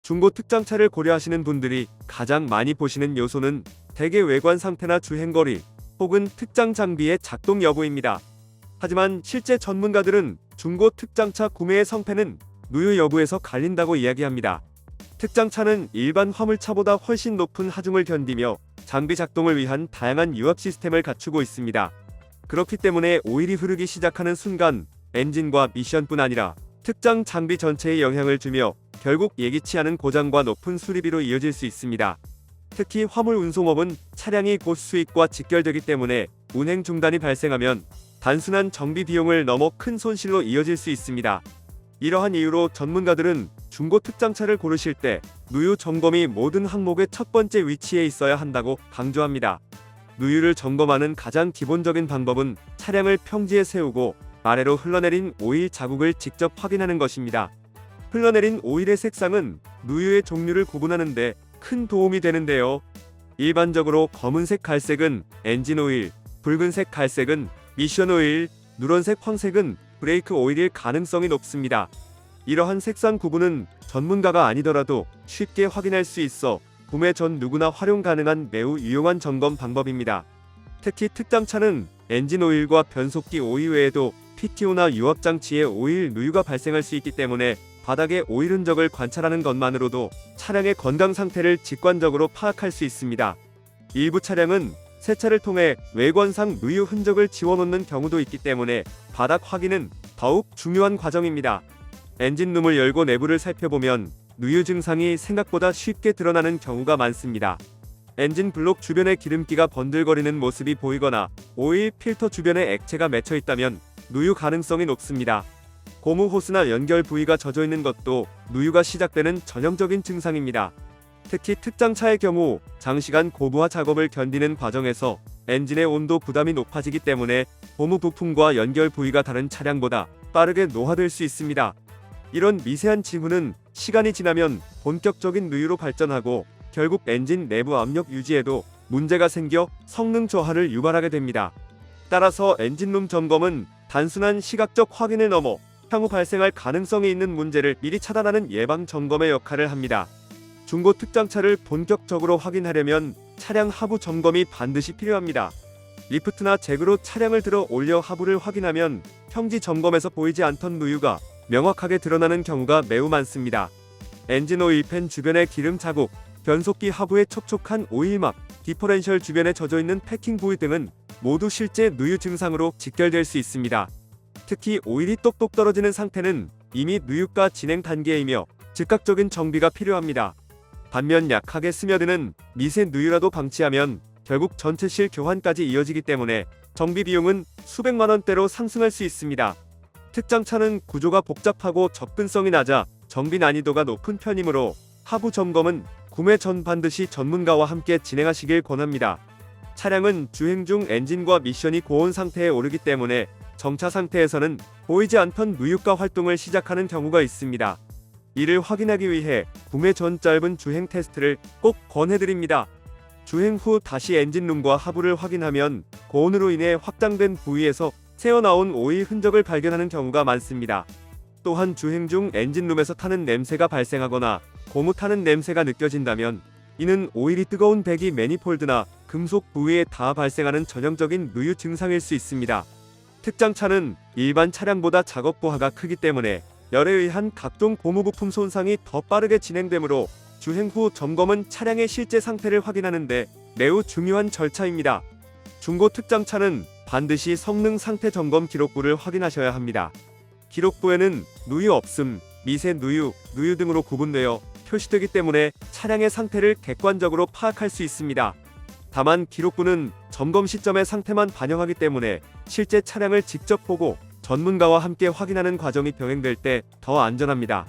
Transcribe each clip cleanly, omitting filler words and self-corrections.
중고 특장차를 고려하시는 분들이 가장 많이 보시는 요소는 대개 외관 상태나 주행거리 혹은 특장 장비의 작동 여부입니다. 하지만 실제 전문가들은 중고 특장차 구매의 성패는 누유 여부에서 갈린다고 이야기합니다. 특장차는 일반 화물차보다 훨씬 높은 하중을 견디며 장비 작동을 위한 다양한 유압 시스템을 갖추고 있습니다. 그렇기 때문에 오일이 흐르기 시작하는 순간 엔진과 미션뿐 아니라 특장 장비 전체에 영향을 주며 결국 예기치 않은 고장과 높은 수리비로 이어질 수 있습니다. 특히 화물 운송업은 차량이 곧 수익과 직결되기 때문에 운행 중단이 발생하면 단순한 정비 비용을 넘어 큰 손실로 이어질 수 있습니다. 이러한 이유로 전문가들은 중고 특장차를 고르실 때 누유 점검이 모든 항목의 첫 번째 위치에 있어야 한다고 강조합니다. 누유를 점검하는 가장 기본적인 방법은 차량을 평지에 세우고 아래로 흘러내린 오일 자국을 직접 확인하는 것입니다. 흘러내린 오일의 색상은 누유의 종류를 구분하는 데 큰 도움이 되는데요. 일반적으로 검은색 갈색은 엔진 오일, 붉은색 갈색은 미션 오일, 누런색 황색은 브레이크 오일일 가능성이 높습니다. 이러한 색상 구분은 전문가가 아니더라도 쉽게 확인할 수 있어 구매 전 누구나 활용 가능한 매우 유용한 점검 방법입니다. 특히 특장차는 엔진 오일과 변속기 오일 외에도 PTO나 유압장치에 오일 누유가 발생할 수 있기 때문에 바닥에 오일 흔적을 관찰하는 것만으로도 차량의 건강 상태를 직관적으로 파악할 수 있습니다. 일부 차량은 세차를 통해 외관상 누유 흔적을 지워놓는 경우도 있기 때문에 바닥 확인은 더욱 중요한 과정입니다. 엔진룸을 열고 내부를 살펴보면 누유 증상이 생각보다 쉽게 드러나는 경우가 많습니다. 엔진 블록 주변에 기름기가 번들거리는 모습이 보이거나 오일 필터 주변에 액체가 맺혀 있다면 누유 가능성이 높습니다. 고무 호스나 연결 부위가 젖어 있는 것도 누유가 시작되는 전형적인 증상입니다. 특히 특장차의 경우 장시간 고부하 작업을 견디는 과정에서 엔진의 온도 부담이 높아지기 때문에 고무 부품과 연결 부위가 다른 차량보다 빠르게 노화될 수 있습니다. 이런 미세한 징후는 시간이 지나면 본격적인 누유로 발전하고 결국 엔진 내부 압력 유지에도 문제가 생겨 성능 저하를 유발하게 됩니다. 따라서 엔진룸 점검은 단순한 시각적 확인을 넘어 향후 발생할 가능성이 있는 문제를 미리 차단하는 예방 점검의 역할을 합니다. 중고 특장차를 본격적으로 확인하려면 차량 하부 점검이 반드시 필요합니다. 리프트나 잭으로 차량을 들어 올려 하부를 확인하면 평지 점검에서 보이지 않던 누유가 명확하게 드러나는 경우가 매우 많습니다. 엔진 오일팬 주변의 기름 자국, 변속기 하부의 촉촉한 오일막, 디퍼렌셜 주변에 젖어있는 패킹 부위 등은 모두 실제 누유 증상으로 직결될 수 있습니다. 특히 오일이 똑똑 떨어지는 상태는 이미 누유가 진행 단계이며 즉각적인 정비가 필요합니다. 반면 약하게 스며드는 미세 누유라도 방치하면 결국 전체실 교환까지 이어지기 때문에 정비 비용은 수백만 원대로 상승할 수 있습니다. 특장차는 구조가 복잡하고 접근성이 낮아 정비 난이도가 높은 편이므로 하부 점검은 구매 전 반드시 전문가와 함께 진행하시길 권합니다. 차량은 주행 중 엔진과 미션이 고온 상태에 오르기 때문에 정차 상태에서는 보이지 않던 누유가 활동을 시작하는 경우가 있습니다. 이를 확인하기 위해 구매 전 짧은 주행 테스트를 꼭 권해드립니다. 주행 후 다시 엔진룸과 하부를 확인하면 고온으로 인해 확장된 부위에서 새어나온 오일 흔적을 발견하는 경우가 많습니다. 또한 주행 중 엔진룸에서 타는 냄새가 발생하거나 고무 타는 냄새가 느껴진다면 이는 오일이 뜨거운 배기 매니폴드나 금속 부위에 닿아 발생하는 전형적인 누유 증상일 수 있습니다. 특장차는 일반 차량보다 작업 보하가 크기 때문에 열에 의한 각종 고무 부품 손상이 더 빠르게 진행되므로 주행 후 점검은 차량의 실제 상태를 확인하는 데 매우 중요한 절차입니다. 중고 특장차는 반드시 성능 상태 점검 기록부를 확인하셔야 합니다. 기록부에는 누유 없음, 미세 누유, 누유 등으로 구분되어 표시되기 때문에 차량의 상태를 객관적으로 파악할 수 있습니다. 다만 기록부는 점검 시점의 상태만 반영하기 때문에 실제 차량을 직접 보고 전문가와 함께 확인하는 과정이 병행될 때 더 안전합니다.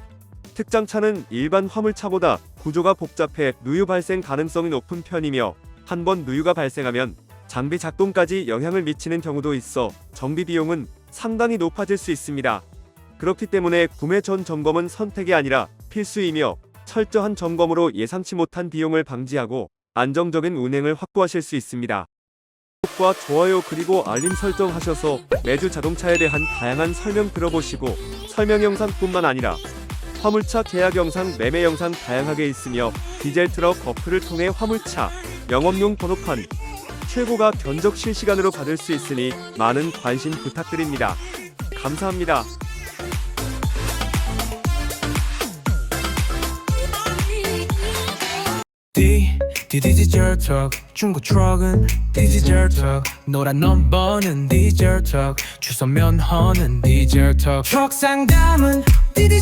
특장차는 일반 화물차보다 구조가 복잡해 누유 발생 가능성이 높은 편이며 한 번 누유가 발생하면 장비 작동까지 영향을 미치는 경우도 있어 정비 비용은 상당히 높아질 수 있습니다. 그렇기 때문에 구매 전 점검은 선택이 아니라 필수이며 철저한 점검으로 예상치 못한 비용을 방지하고 안정적인 운행을 확보하실 수 있습니다. 구독과 좋아요 그리고 알림 설정하셔서 매주 자동차에 대한 다양한 설명 들어보시고 설명 영상뿐만 아니라 화물차 계약 영상, 매매 영상 다양하게 있으며 디젤 트럭 어플을 통해 화물차 영업용 번호판 최고가 견적 실시간으로 받을 수 있으니 많은 관심 부탁드립니다. 감사합니다. 디젤 턱 중고 트럭은 디젤 턱 노란 넘버는 디젤 턱 주소 면허는 디젤 턱 트럭 상담은 디젤